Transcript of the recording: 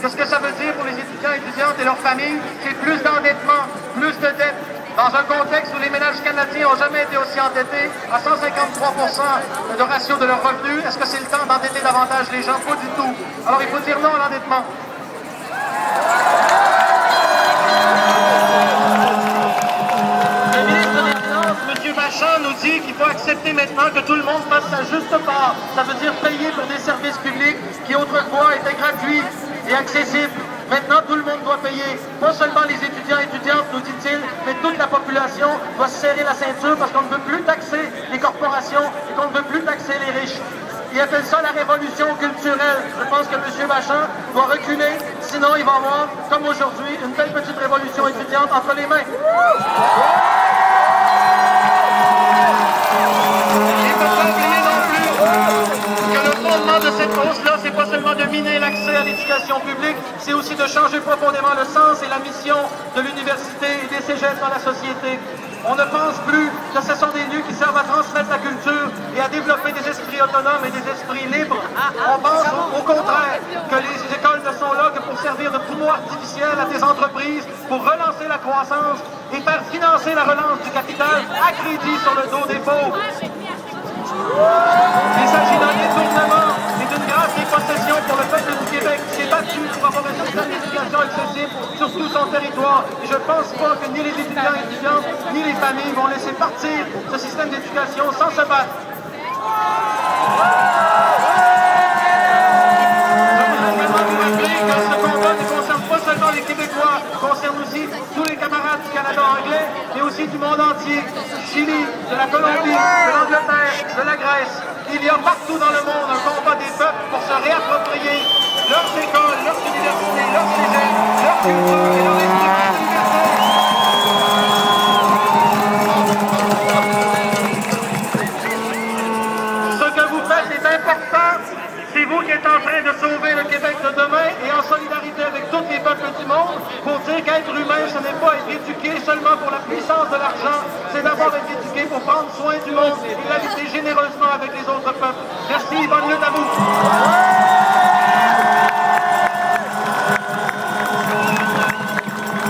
Qu'est-ce que ça veut dire pour les étudiants et étudiantes et leurs familles? C'est plus d'endettement, plus de dettes. Dans un contexte où les ménages canadiens n'ont jamais été aussi endettés, à 153% de ratio de leurs revenus, est-ce que c'est le temps d'endetter davantage les gens? Pas du tout. Alors il faut dire non à l'endettement. Le ministre des Finances, M. Vachon, nous dit qu'il faut accepter maintenant que tout le monde fasse sa juste part. Ça veut dire payer pour des services publics qui autrefois étaient gratuits et accessibles. Maintenant, tout le monde doit payer. Pas seulement les étudiants et étudiantes, nous dit-il, mais toute la population doit se serrer la ceinture parce qu'on ne veut plus taxer les corporations et qu'on ne veut plus taxer les riches. Il appelle ça la révolution culturelle. Je pense que M. Vachon doit reculer, sinon il va avoir, comme aujourd'hui, une belle petite révolution étudiante entre les mains. De cette hausse-là, c'est pas seulement de miner l'accès à l'éducation publique, c'est aussi de changer profondément le sens et la mission de l'université et des cégeps dans la société. On ne pense plus que ce sont des lieux qui servent à transmettre la culture et à développer des esprits autonomes et des esprits libres. On pense au contraire que les écoles ne sont là que pour servir de pouvoir artificiel à des entreprises, pour relancer la croissance et faire financer la relance du capital à crédit sur le dos des pauvres. Il s'agit d'un détournement et d'une grave dépossession pour le peuple du Québec qui s'est battu pour avoir un système d'éducation accessible sur tout son territoire. Et je ne pense pas que ni les étudiants et étudiantes, ni les familles vont laisser partir ce système d'éducation sans se battre. Ce combat ne concerne pas seulement les Québécois, concerne aussi tous les camarades du Canada anglais, mais aussi du monde entier, du Chili, de la Colombie, de l'Angleterre, de la Grèce. Il y a partout dans le monde un combat des peuples pour se réapproprier leurs écoles, leurs universités, leurs cégeps, leur culture et leur esprit universel. Ce que vous faites est important. C'est vous qui êtes en train de sauver le Québec de demain et en solidarité avec tous les peuples du monde pour dire qu'être humain, ce n'est pas être éduqué seulement pour la puissance de l'argent, c'est d'abord être éduqué pour prendre soin du monde et l'habiter généreusement avec les autres peuples. Merci, bonne lutte à vous.